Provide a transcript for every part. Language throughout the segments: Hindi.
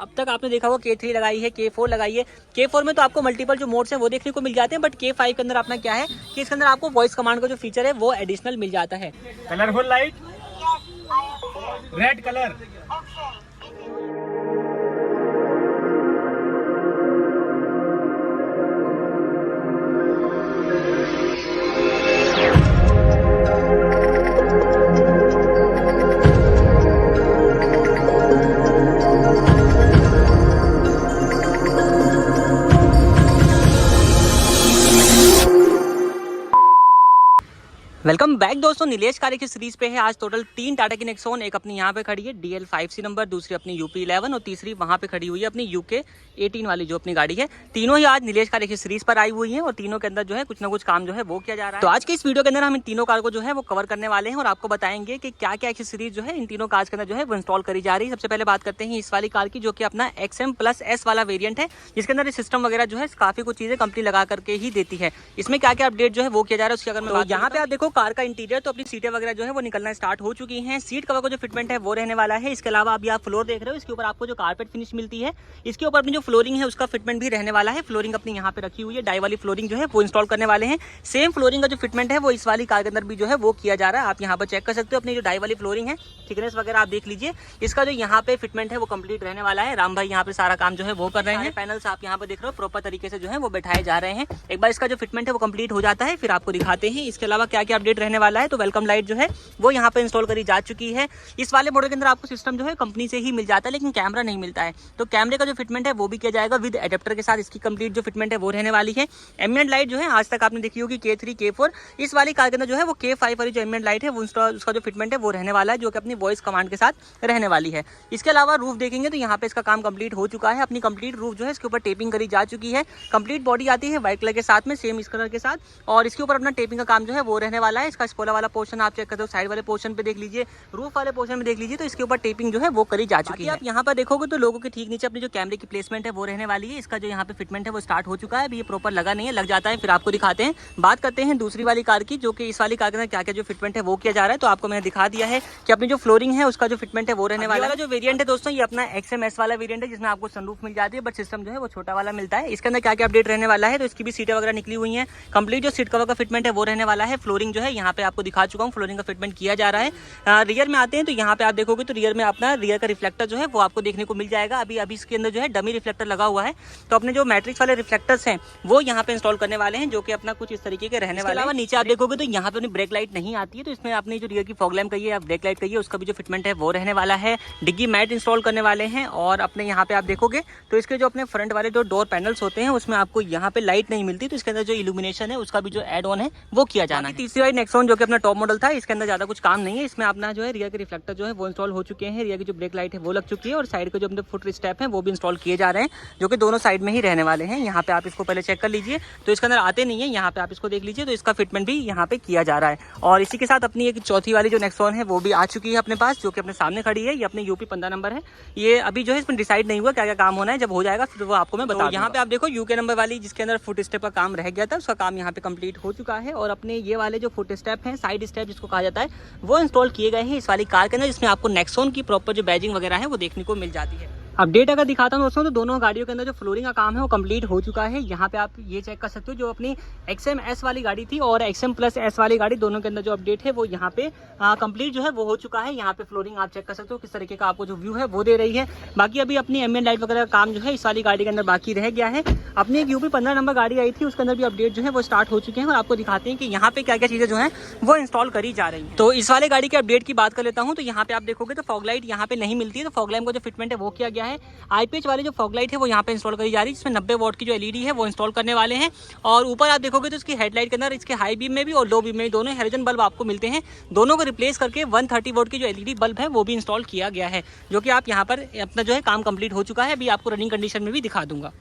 अब तक आपने देखा होगा K3 लगाई है, K4 लगाई है। K4 में तो आपको मल्टीपल जो मोड्स हैं वो देखने को मिल जाते हैं, बट K5 के अंदर अपना क्या है कि इसके अंदर आपको वॉइस कमांड का जो फीचर है वो एडिशनल मिल जाता है। Colourful light, red colour. Welcome back दोस्तों, नीलेश कार की सीरीज पे है। आज टोटल 3 टाटा की नेक्सॉन, एक अपनी यहाँ पे खड़ी है DL5C नंबर, दूसरी अपनी UP11 और तीसरी वहाँ पे खड़ी हुई है अपनी UK18 वाली जो अपनी गाड़ी है। तीनों ही आज नीलेश कार की सीरीज पर आई हुई हैं और तीनों के अंदर जो है कुछ ना कुछ काम जो है वो किया जा रहा है। तो आज के इस वीडियो के अंदर हम इन तीनों कार को जो है वो कवर करने वाले हैं और आपको बताएंगे कि क्या क्या एक्सेसरीज जो है इन तीनों कार्स के अंदर जो है वो इंस्टॉल करी जा रही है। सबसे पहले बात करते हैं इस वाली कार की, जो कि अपना XM+S वाला वेरियंट है, जिसके अंदर सिस्टम वगैरह जो है काफी कुछ चीजें कंपनी लगा करके ही देती है। इसमें क्या क्या अपडेट जो है वो किया जा रहा है उसकी अगर मैं यहाँ पे आप देखो कार का इंटीरियर, तो अपनी सीटें वगैरह जो है वो निकलना स्टार्ट हो चुकी हैं। सीट कवर का जो फिटमेंट है वो रहने वाला है। इसके अलावा अभी आप फ्लोर देख रहे हो, इसके ऊपर आपको जो कारपेट फिनिश मिलती है, इसके ऊपर अपनी जो फ्लोरिंग है उसका फिटमेंट भी रहने वाला है। फ्लोरिंग अपनी यहाँ पे रखी हुई है, डाई वाली फ्लोरिंग जो है वो इंस्टॉल करने वाले हैं। सेम फ्लोरिंग का जो फिटमेंट है वो इस वाली कार के अंदर भी जो है वो किया जा रहा है। आप यहाँ पर चेक कर सकते हो अपनी जो डाई वाली फ्लोरिंग है, थिकनेस वगैरह आप देख लीजिए। इसका जो यहाँ पे फिटमेंट है वो कंप्लीट रहने वाला है। राम भाई यहाँ पे सारा काम जो है वो कर रहे हैं। पैनल्स आप यहाँ पे देख रहे हो प्रॉपर तरीके से जो है वो बैठाए जा रहे हैं। एक बार इसका जो फिटमेंट है वो कंप्लीट हो जाता है फिर आपको दिखाते हैं इसके अलावा क्या क्या अपडेट रहने वाला है। तो वेलकम लाइट जो है वो यहाँ पे इंस्टॉल करी जा चुकी है। इस वाले मॉडल के अंदर आपको सिस्टम जो है कंपनी से ही मिल जाता है, लेकिन कैमरा नहीं मिलता है। तो कैमरे का जो फिटमेंट है वो भी किया जाएगा विद एडेप्टर के साथ। इसकी कंप्लीट जो फिटमेंट है वो रहने वाली है। एम्बिएंट लाइट जो है आज तक आपने देखी होगी K3 K4, इस वाली कार के अंदर जो है वो K5 वाली जो एम्बिएंट लाइट है वो उसका जो फिटमेंट है वो रहने वाला है, जो कि अपनी वॉइस कमांड के साथ रहने वाली है। इसके अलावा रूफ देखेंगे तो यहाँ पे इसका काम कंप्लीट हो चुका है। अपनी कंप्लीट रूफ जो है इसके ऊपर टेपिंग करी जा चुकी है। कंप्लीट बॉडी आती है व्हाइट कलर के साथ में, सेम इस कलर के साथ, और इसके ऊपर अपना टेपिंग का काम जो है वो रहने वाला है। इसका स्पॉइलर वाला पोर्शन आप चेक करते हो, साइड वाले पोर्शन पे देख लीजिए, रूफ वाले पोर्शन में देख लीजिए, तो इसके ऊपर टेपिंग जो है वो करी जा चुकी है। आप यहाँ पर देखोगे तो लोगों के ठीक नीचे अपनी जो कैमरे की प्लेसमेंट है वो रहने वाली है। इसका जो यहाँ पे फिटमेंट है वो स्टार्ट हो चुका है, अभी ये प्रॉपर लगा नहीं है, लग जाता है फिर आपको दिखाते हैं। बात करते हैं दूसरी वाली कार की, जो कि इस वाली कार के अंदर क्या क्या जो फिटमेंट है वो किया जा रहा है। तो आपको मैंने दिखा दिया है कि अपनी जो फ्लोरिंग है उसका जो फिटमेंट है वो रहने वाला है। जो वेरिएंट है दोस्तों ये अपना XM+S वाला वेरिएंट है, जिसमें आपको सनरूफ मिल जाती है, बट सिस्टम जो है वो छोटा वाला मिलता है। इसके अंदर क्या क्या अपडेट रहने वाला है, तो इसकी भी सीटें वगैरह निकली हुई है। कंप्लीट जो सीट कवर का फिटमेंट है वो रहने वाला है। फ्लोरिंग जो है यहाँ पे आपको दिखा चुका हूँ, फ्लोरिंग का फिटमेंट किया जा रहा है। रियर में आते हैं तो यहाँ पे आप देखोगे तो रियर में अपना रियर का रिफ्लेक्टर जो है वो आपको देखने को मिल जाएगा। अभी इसके अंदर जो है डमी रिफ्लेक्टर लगा हुआ है, तो अपने जो मैट्रिक्स वाले रिफ्लेक्टर्स हैं वो यहाँ पे इंस्टॉल करने वाले हैं, जो कि अपना कुछ इस तरीके के रहने वाले हैं। नीचे आप देखोगे तो यहाँ पे अपनी ब्रेक लाइट नहीं आती है, तो इसमें अपनी जो रियर की फॉग लैम्प कहिए या ब्रेक लाइट कहिए उसका भी जो फिटमेंट है वो रहने वाला है। डिग्गी मैट इंस्टॉल करने वाले हैं, और अपने यहाँ पे आप देखोगे तो इसके जो अपने फ्रंट वाले जो डोर पैनल्स होते हैं उसमें आपको यहाँ पे लाइट नहीं मिलती, तो इसके अंदर जो इल्यूमिनेशन है उसका भी जो एड ऑन है वो किया जाना है। तीसरी वाली नेक्सॉन जो कि अपना टॉप मॉडल था, इसके अंदर ज्यादा कुछ काम नहीं है। इसमें अपना जो है रियर के रिफ्लेक्टर जो है वो इंस्टॉल हो चुके हैं, रियर की जो ब्रेक लाइट है वो लग चुकी है, और साइड के जो अपने फुट स्टेप है वो भी इंस्टॉल किए जा रहे हैं, जो कि दोनों साइड में ही रहने वाले हैं। यहाँ पे आप इसको पहले चेक कर लीजिए, तो इसके अंदर आते नहीं है, यहाँ पे आप इसको देख लीजिए, तो इसका फिटमेंट भी यहाँ पे किया जा रहा है। और इसी के साथ अपनी एक चौथी वाली जो नेक्सॉन है वो भी आ चुकी है अपने पास, जो कि अपने सामने खड़ी है। ये अपनी UP15 नंबर है। ये अभी जो है इसमें डिसाइड नहीं हुआ क्या क्या काम होना है, जब हो जाएगा फिर वो आपको मैं बता दूंगा। यहाँ पे आप देखो UK नंबर वाली, जिसके अंदर फुट स्टेप का काम रह गया था, उसका काम यहाँ पे कंप्लीट हो चुका है। और अपने ये वाले जो फुट स्टेप है, साइड स्टेप जिसको कहा जाता है, वो इंस्टॉल किए गए हैं इस वाली कार के अंदर, जिसमें आपको नेक्सॉन की प्रॉपर जो बैजिंग वगैरह है वो देखने को मिल जाती है। अपडेट अगर दिखाता हूँ दोस्तों, तो दोनों गाड़ियों के अंदर जो फ्लोरिंग का काम है वो कंप्लीट हो चुका है। यहाँ पे आप ये चेक कर सकते हो, जो अपनी XM+S वाली गाड़ी थी और XM+S वाली गाड़ी, दोनों के अंदर जो अपडेट है वो यहाँ पे कंप्लीट जो है वो हो चुका है। यहाँ पे फ्लोरिंग आप चेक कर सकते हो किस तरीके का आपको जो व्यू है वो दे रही है। बाकी अभी अपनी एम्बिएंट लाइट वगैरह का काम जो है इस वाली गाड़ी के अंदर बाकी रह गया है। अपनी एक UP15 नंबर गाड़ी आई थी, उसके अंदर भी अपडेट जो है वो स्टार्ट हो चुके हैं, और आपको दिखाते हैं कि यहाँ पे क्या क्या चीजें जो है वो इंस्टॉल करी जा रही है। तो इस वाले गाड़ी के अपडेट की बात कर लेता हूँ, तो यहाँ पे आप देखोगे तो फॉग लाइट यहाँ पे नहीं मिलती है, तो फॉग लैम्प का जो फिटमेंट है वो किया गया है। IPH वाली जो फॉग लाइट है वो यहाँ पे इंस्टॉल करी जा रही है, जिसमें 90 वॉट की जो LED है वो इंस्टॉल करने वाले हैं। और ऊपर आप देखोगे तो इसकी हेडलाइट के अंदर इसके हाई बीम में भी और लो बीम में दोनों हैलोजन बल्ब आपको मिलते हैं। दोनों को रिप्लेस करके 130 वोल्ट की जो LED बल्ब है वो भी इंस्टॉल किया गया है, जो कि आप यहाँ पर अपना जो है काम कंप्लीट हो चुका है। अभी आपको रनिंग कंडीशन में भी दिखा दूंगा।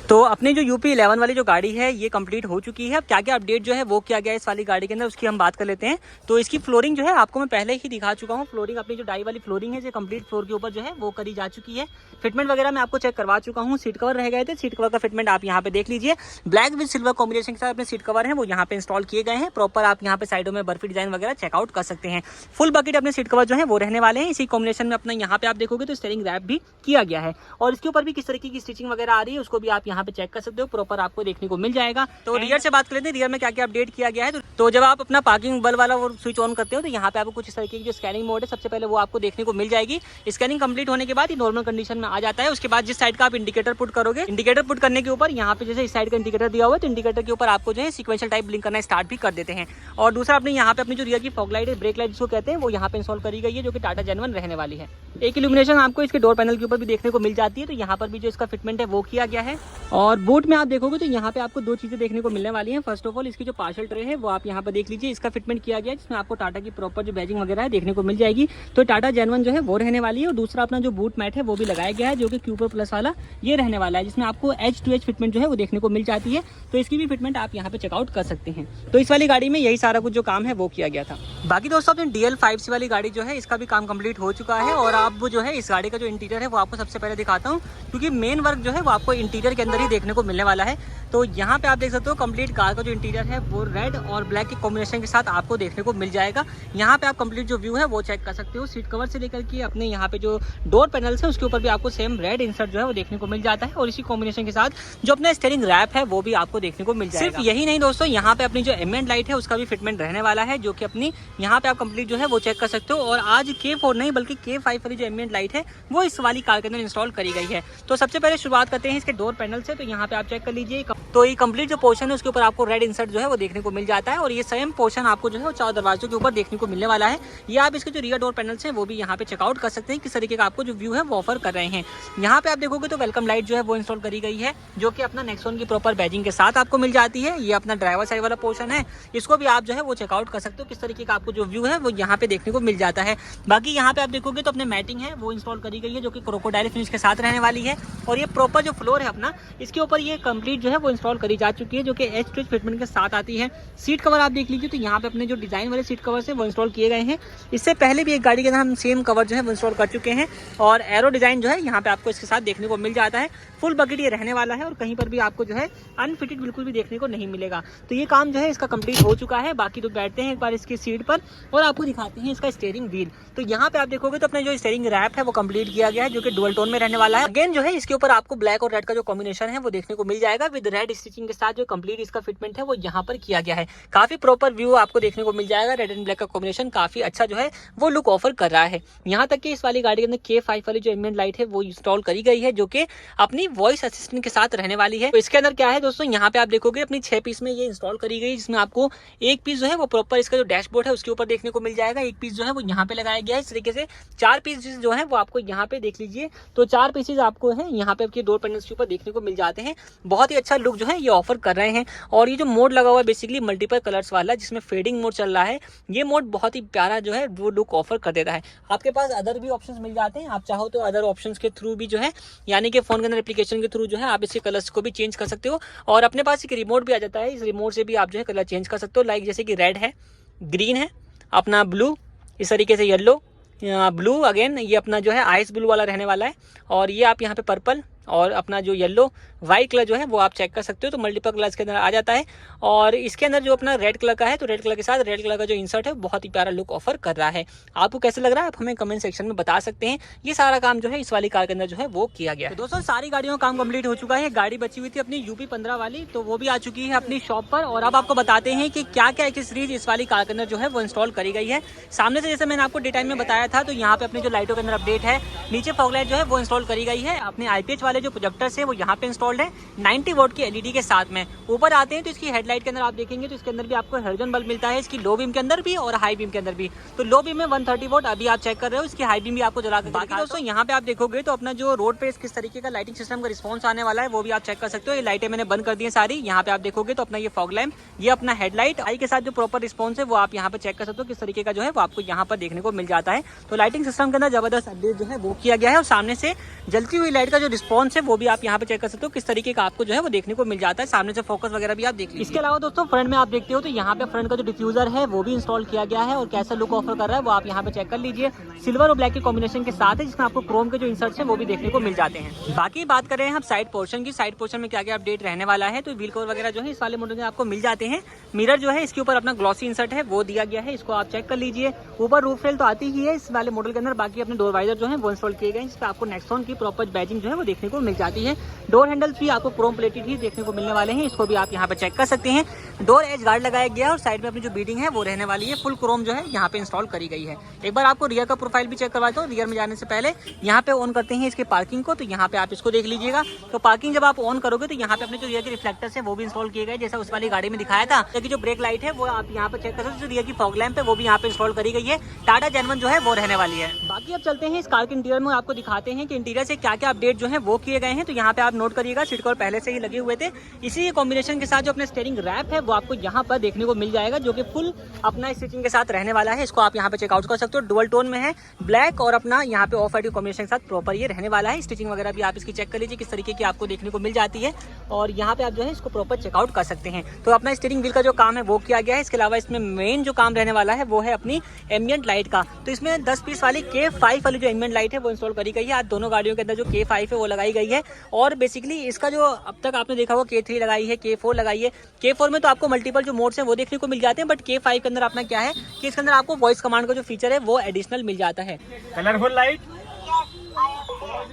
तो अपनी जो UP11 वाली जो गाड़ी है ये कंप्लीट हो चुकी है। अब क्या क्या अपडेट जो है वो किया गया है इस वाली गाड़ी के अंदर, उसकी हम बात कर लेते हैं। तो इसकी फ्लोरिंग जो है आपको मैं पहले ही दिखा चुका हूँ। फ्लोरिंग अपनी जो डाई वाली फ्लोरिंग है जो कंप्लीट फ्लोर के ऊपर जो है वो करी जा चुकी है। फिटमेंट वगैरह मैं आपको चेक करवा चुका हूँ। सीट कवर रह गए थे, सीट कवर का फिटमेंट आप यहाँ पे देख लीजिए। ब्लैक विद सिल्वर कॉम्बिनेशन के साथ अपने सीट कवर है वो यहाँ पे इंस्टॉल किए गए हैं। प्रॉपर आप यहाँ पे साइडों में बर्फी डिजाइन वगैरह चेकआउट कर सकते हैं। फुल बकेट अपने सीट कवर जो है वो रहने वाले हैं। इसी कॉम्बिनेशन में अपना यहाँ पे आप देखोगे तो स्टीयरिंग रैप भी किया गया है और इसके ऊपर भी किस तरीके की स्टिचिंग वगैरह आ रही है उसको भी आप यहाँ पे चेक कर सकते हो। प्रॉपर आपको देखने को मिल जाएगा। तो रियर से बात कर लेते हैं, रियर में क्या क्या अपडेट किया गया है। तो जब आप अपना पार्किंग बल वाला वो स्विच ऑन करते हो तो यहाँ पे आपको कुछ इस तरीके की जो स्कैनिंग मोड है सबसे पहले वो आपको देखने को मिल जाएगी। स्कैनिंग कंप्लीट होने के बाद ये नॉर्मल कंडीशन में आ जाता है। उसके बाद जिस साइड का आप इंडिकेटर पुट करोगे, इंडिकेटर पुट करने के ऊपर यहाँ पे जैसे इस साइड का इंडिकेटर दिया हुआ है तो इंडिकेटर के ऊपर आपको जो है सीक्वेंशियल टाइप ब्लिंक करना स्टार्ट भी कर देते हैं। और दूसरा अपने यहाँ पे अपनी जो रियर की फॉग लाइट है, ब्रेक लाइट जिसको कहते हैं, वो यहाँ पे इंस्टॉल करी गई है जो कि टाटा जेनवन रहने वाली है। एक इल्यूमिनेशन आपको इसके डोर पैनल के ऊपर भी देखने को मिल जाती है। तो यहाँ पर भी जो इसका फिटमेंट है वो किया गया है। और बूट में आप देखोगे तो यहाँ पे आपको दो चीजें देखने को मिलने वाली हैं। फर्स्ट ऑफ ऑल इसकी जो पार्सल ट्रे है वो आप यहाँ पर देख लीजिए, इसका फिटमेंट किया गया है जिसमें आपको टाटा की प्रॉपर जो बैजिंग वगैरह है देखने को मिल जाएगी। तो टाटा जेनवन जो है वो रहने वाली है। और दूसरा अपना जो बूट मैट है वो भी लगाया गया है जो कि क्यूपर प्लस वाला ये रहने वाला है, जिसमें आपको H2H फिटमेंट जो है वो देखने को मिल जाती है। तो इसकी भी फिटमेंट आप यहाँ पे चेकआउट कर सकते हैं। तो इस वाली गाड़ी में यही सारा कुछ जो काम है वो किया गया था। बाकी दोस्तों अपनी DL5C वाली गाड़ी जो है इसका भी काम कंप्लीट हो चुका है। और आप जो है इस गाड़ी का जो इंटीरियर है वो आपको सबसे पहले दिखाता हूँ, क्योंकि मेन वर्क जो है वो आपको इंटीरियर के अंदर ही देखने को मिलने वाला है। तो यहाँ पे आप देख सकते हो कंप्लीट कार का जो इंटीरियर है वो रेड और ब्लैक के कॉम्बिनेशन के साथ आपको देखने को मिल जाएगा। यहाँ पे आप कंप्लीट जो व्यू है वो चेक कर सकते हो। सीट कवर से लेकर के अपने यहाँ पे जो डोर पैनल्स है उसके ऊपर भी आपको सेम रेड इंसर्ट जो है वो देखने को मिल जाता है। और इसी कॉम्बिनेशन के साथ जो अपना स्टीयरिंग रैप है वो भी आपको देखने को मिल जाएगा। सिर्फ यही नहीं दोस्तों, यहाँ पे अपनी जो एम्बिएंट लाइट है उसका भी फिटमेंट रहने वाला है जो कि अपनी यहाँ पे आप कंप्लीट जो है वो चेक कर सकते हो। और आज K4 नहीं बल्कि K5 वाली जो एम्बिएंट लाइट है वो इस वाली कार के अंदर इंस्टॉल करी गई है। तो सबसे पहले शुरुआत करते हैं इसके डोर पैनल से। तो यहाँ पे आप चेक कर लीजिए, तो ये कंप्लीट जो पोर्शन है उसके ऊपर आपको रेड इंसर्ट जो है वो देखने को मिल जाता है। और ये सेम पोर्शन आपको जो है वो चार दरवाजों के ऊपर देखने को मिलने वाला है। ये आप इसके जो रियर डोर पैनल्स हैं वो भी यहाँ पे चेकआउट कर सकते हैं किस तरीके का आपको जो व्यू है वो ऑफर कर रहे हैं। यहाँ पे आप देखोगे तो वेलकम लाइट जो है वो इंस्टॉल करी गई है जो कि अपना नेक्सॉन की प्रॉपर बैजिंग के साथ आपको मिल जाती है। ये अपना ड्राइवर साइड वाला पोर्शन है, इसको भी आप जो है वो चेकआउट कर सकते हो किस तरीके का आपको जो व्यू है वो यहाँ पे देखने को मिल जाता है। बाकी यहाँ पे आप देखोगे तो अपने मैटिंग है वो इंस्टॉल करी गई है जो कि क्रोकोडाइल फिनिश के साथ रहने वाली है। और ये प्रॉपर जो फ्लोर है अपना इसके ऊपर ये कंप्लीट जो है वो इंस्टॉल करी जा चुकी है जो कि H2H फिटमेंट के साथ आती है। सीट कवर आप देख लीजिए तो यहाँ पे अपने जो डिजाइन वाले सीट कवर है वो इंस्टॉल किए गए हैं। इससे पहले भी एक गाड़ी के अंदर हम सेम कवर जो है वो इंस्टॉल कर चुके हैं। और एरो डिजाइन जो है यहाँ पे आपको इसके साथ देखने को मिल जाता है। फुल बकेट ये रहने वाला है और कहीं पर भी आपको जो है अनफिटेड बिल्कुल भी देखने को नहीं मिलेगा। तो ये काम जो है इसका कंप्लीट हो चुका है। बाकी तो बैठते हैं एक बार इसकी सीट पर और आपको दिखाते हैं इसका स्टीयरिंग व्हील। तो यहाँ पे आप देखोगे तो अपने जो स्टीयरिंग रैप है वो कंप्लीट किया गया है जो कि डुअल टोन में रहने वाला है। अगेन जो है इसके ऊपर आपको ब्लैक और रेड का जो कॉम्बिनेशन है वो देखने को मिल जाएगा विद रेड स्टिचिंग के साथ। जो कंप्लीट इसका फिटमेंट है वो यहाँ पर किया गया है। काफी प्रॉपर व्यू आपको देखने को मिल जाएगा। रेड एंड ब्लैक का कॉम्बिनेशन काफी अच्छा जो है वो लुक ऑफर कर रहा है। यहाँ तक कि इस वाली गाड़ी के अंदर K5 वाली जो एम्बिएंट लाइट है वो इंस्टॉल करी गई है जो कि अपनी वॉइस असिस्टेंट के साथ रहने वाली है। तो इसके अंदर क्या है दोस्तों, यहाँ पे आप देखोगे अपनी 6 पीस में ये इंस्टॉल करी गई, जिसमें आपको एक पीस जो है वो प्रॉपर इसका जो डैशबोर्ड है उसके ऊपर देखने को मिल जाएगा। एक पीस जो है वो यहाँ पे लगाया गया है। इस तरीके से 4 पीस जो है वो आपको यहाँ पे देख लीजिए। तो 4 पीसेज आपको है यहाँ पे आपके डोर पैनल्स के ऊपर देखने को मिल जाते हैं। बहुत ही अच्छा लुक जो है ये ऑफर कर रहे हैं। और ये जो मोड लगा हुआ है बेसिकली मल्टीपल कलर्स वाला जिसमें फेडिंग मोड चल रहा है, ये मोड बहुत ही प्यारा जो है वो लुक ऑफर कर देता है। आपके पास अदर भी ऑप्शंस मिल जाते हैं, आप चाहो तो अदर ऑप्शंस के थ्रू भी जो है यानी कि फोन के अंदर एप्लीकेशन के थ्रू जो है आप इसके कलर्स को भी चेंज कर सकते हो। और अपने पास एक रिमोट भी आ जाता है, इस रिमोट से भी आप जो है कलर चेंज कर सकते हो। लाइक जैसे कि रेड है, ग्रीन है, अपना ब्लू, इस तरीके से येलो, ब्लू, अगेन ये अपना जो है आइस ब्लू वाला रहने वाला है। और ये आप यहाँ पे पर्पल और अपना जो येलो वाइट कलर जो है वो आप चेक कर सकते हो। तो मल्टीपल कलर्स के अंदर आ जाता है। और इसके अंदर जो अपना रेड कलर का है तो रेड कलर के साथ रेड कलर का जो इंसर्ट है बहुत ही प्यारा लुक ऑफर कर रहा है। आपको कैसे लग रहा है आप हमें कमेंट सेक्शन में बता सकते हैं। ये सारा काम जो है इस वाली कार के अंदर जो है वो किया गया है। तो दोस्तों सारी गाड़ियों का काम कंप्लीट हो चुका है। गाड़ी बची हुई थी अपनी UP15 वाली, तो वो भी आ चुकी है अपनी शॉप पर। और अब आपको बताते हैं कि क्या क्या एक्सेसरीज इस वाली कार के अंदर जो है वो इंस्टॉल करी गई है। सामने से जैसे मैंने आपको डे टाइम में बताया था तो यहाँ पे अपने जो लाइटों के अंदर अपडेट है, नीचे फॉग लाइट जो है वो इंस्टॉल करी गई है। अपने IPH वाले जो प्रोजेक्टर्स है वो यहाँ पे इंस्टॉल्ड है 90 वोल्ट की LED के साथ में। ऊपर आते हैं तो इसकी हेडलाइट के अंदर आप देखेंगे तो इसके अंदर भी आपको हेलोजन बल्ब मिलता है, इसकी लो बीम के अंदर भी और हाई बीम के अंदर भी। तो लो बीम में 130 वोल्ट अभी आप चेक कर रहे हो, इसकी हाई बीम भी आपको जला कर। बाकी दोस्तों यहाँ पे आप देखोगे तो अपना जो रोड पे किस तरीके का लाइटिंग सिस्टम का रिस्पॉन्स आने वाला है वो भी आप चेक कर सकते हो। ये लाइटें मैंने बंद कर दी है सारी। यहाँ पे आप देखोगे तो अपना ये फॉग लैम्प, ये अपना हेडलाइट आई के साथ जो प्रॉपर रिस्पॉन्स है वो आप यहाँ पे चेक कर सकते हो किस तरीके का जो है वो आपको यहाँ पर देखने को मिल जाता है। तो लाइटिंग सिस्टम के अंदर जबरदस्त अपडेट जो है वो किया गया है। और सामने से जलती हुई लाइट का जो रिस्पॉन्स नेक्सॉन से, वो भी आप यहाँ पे चेक कर सकते हो किस तरीके का आपको जो है वो देखने को मिल जाता है। सामने से फोकस वगैरह भी आप देख लीजिए। इसके अलावा दोस्तों फ्रंट में आप देखते हो तो यहाँ पे फ्रंट का जो डिफ्यूजर है वो भी इंस्टॉल किया गया है और कैसा लुक ऑफर कर रहा है वो आप यहाँ पे चेक कर लीजिए। सिल्वर और ब्लैक के कॉम्बिनेशन के साथ है, जिसमें आपको क्रोम के जो इंसर्ट्स है वो भी देखने को मिल जाते हैं। बाकी बात करें हम साइड पोर्शन की, साइड पोर्शन में क्या क्या अपडेट रहने वाला है, तो व्हील कवर वगैरह जो है इस वाले मॉडल में आपको मिल जाते हैं। मिरर जो है इसके ऊपर अपना ग्लॉसी इंसर्ट है वो दिया गया है, इसको आप चेक कर लीजिए। ऊपर रूफ रेल तो आती ही है इस वाले मॉडल के अंदर, बाकी अपने डोर वाइजर जो है वो इंस्टॉल किए गए हैं, जिस पर आपको नेक्सॉन की प्रॉपर बैजिंग जो है वो देखने को मिल जाती है। डोर हैंडल्स भी आपको क्रोम प्लेटेड ही देखने को मिलने वाले हैं, इसको भी आप यहाँ पे चेक कर सकते हैं। डोर एज गार्ड लगाया गया है और साइड में अपनी जो बीडिंग है वो रहने वाली है, फुल क्रोम जो है यहाँ पे इंस्टॉल करी गई है। एक बार आपको रियर का प्रोफाइल भी चेक करवाता हूँ। रियर में जाने से पहले यहाँ पे ऑन करते हैं इसके पार्किंग को, तो यहाँ पे आप इसको देख लीजिएगा। तो पार्किंग जब आप ऑन करोगे तो यहाँ पे अपने जो रियर के रिफ्लेक्टर्स है वो भी इंस्टॉल किए गए, जैसा उस वाली गाड़ी में दिखाया था। कि जो ब्रेक लाइट है वो आप यहाँ पे चेक कर सकते हो, रियर की फॉग लैंप है वो भी यहाँ पे इंस्टॉल करी गई है। टाटा जेनवन जो है वो रहने वाली है। बाकी अब चलते हैं इस कार के इंटीरियर में, आपको दिखाते हैं कि इंटीरियर से क्या क्या अपडेट जो है वो किए गए हैं। तो यहाँ पे आप नोट करिएगा, सीट कवर पहले से ही लगे हुए थे। इसी कॉम्बिनेशन के साथ जो अपने स्टीयरिंग रैप है वो आपको यहाँ पर देखने को मिल जाएगा, जो कि फुल अपना स्टिचिंग के साथ रहने वाला है। इसको आप यहाँ पे चेकआउट कर सकते हो। डुअल टोन में है, ब्लैक और अपना यहाँ पे ऑफ वाइट कॉम्बिनेशन के साथ प्रॉपर ये रहने वाला है। स्टिचिंग वगैरह भी आप इसकी चेक कर लीजिए किस तरीके की आपको देखने को मिल जाती है, और यहाँ पे आप जो है इसको प्रॉपर चेकआउट कर सकते हैं। तो अपना स्टीयरिंग व्हील का जो काम है वो किया गया है। इसके अलावा इसमें मेन जो काम रहने वाला है वो है अपनी एम्बिएंट लाइट का। तो इसमें 10 पीस वाली K5 वाली जो एम्बिएंट लाइट है वो इंस्टॉल करी गई है। आज दोनों गाड़ियों के अंदर जो K5 है वो लगाई गई है, और बेसिकली इसका जो अब तक आपने देखा होगा K3 लगाई है, K4 लगाई है। K4 में तो आपको मल्टीपल जो मोड्स हैं वो देखने को मिल जाते हैं, बट K5 के अंदर अपना क्या है कि इसके अंदर आपको वॉइस कमांड का जो फीचर है वो एडिशनल मिल जाता है। Colourful light,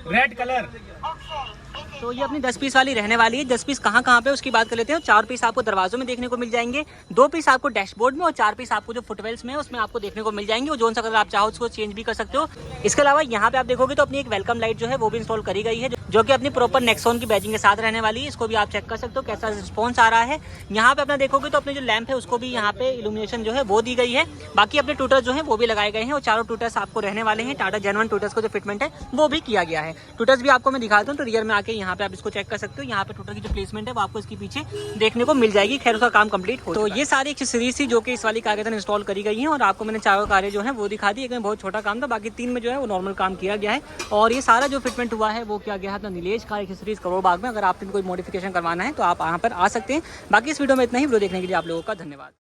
red colour. तो ये अपनी 10 पीस वाली रहने वाली है। 10 पीस कहाँ पे उसकी बात कर लेते हैं। 4 पीस आपको दरवाजों में देखने को मिल जाएंगे, 2 पीस आपको डैशबोर्ड में, और 4 पीस आपको जो फुटवेल्स में है उसमें आपको देखने को मिल जाएंगे। और जोन सा कलर आप चाहो उसको चेंज भी कर सकते हो। इसके अलावा यहाँ पे आप देखोगे तो अपनी एक वेलकम लाइट जो है वो भी इंस्टॉल करी गई है, जो कि अपनी प्रॉपर नेक्सॉन की बैजिंग के साथ रहने वाली है। इसको भी आप चेक कर सकते हो कैसा रिस्पॉन्स आ रहा है। यहाँ पे अपना देखोगे तो अपने जो लैंप है उसको भी यहाँ पे इल्यूमिनेशन जो है वो दी गई है। बाकी अपने टूटर्स जो है वो भी लगाए गए हैं, और चारों टूटर्स आपको रहने वाले हैं। टाटा जेनवन टूटर्स का जो फिटमेंट है वो भी किया गया है। टूटर्स भी आपको मैं दिखाता हूँ, तो रियर में आके यहाँ पे आप इसको चेक कर सकते हो। यहाँ पे टूटर की जो प्लेसमेंट है वो आपको इसके पीछे देखने को मिल जाएगी। खैर उसका काम कंप्लीट हो। तो ये सारी एक्सेसरीज थी जो कि इस वाली कार के अंदर इंस्टॉल करी गई है, और आपको मैंने चारों कारें जो है वो दिखा दी। एक में बहुत छोटा काम था, बाकी 3 में जो है वो नॉर्मल काम किया गया है। और ये सारा जो फिटमेंट हुआ है वो किया गया है अपना नीलेश कार एक्सेसरीज करोड़ बाग में। अगर आपने कोई मॉडिफिकेशन करवाना है तो आप यहाँ पर आ सकते हैं। बाकी इस वीडियो में इतना ही। वीडियो देखने के लिए आप लोगों का धन्यवाद।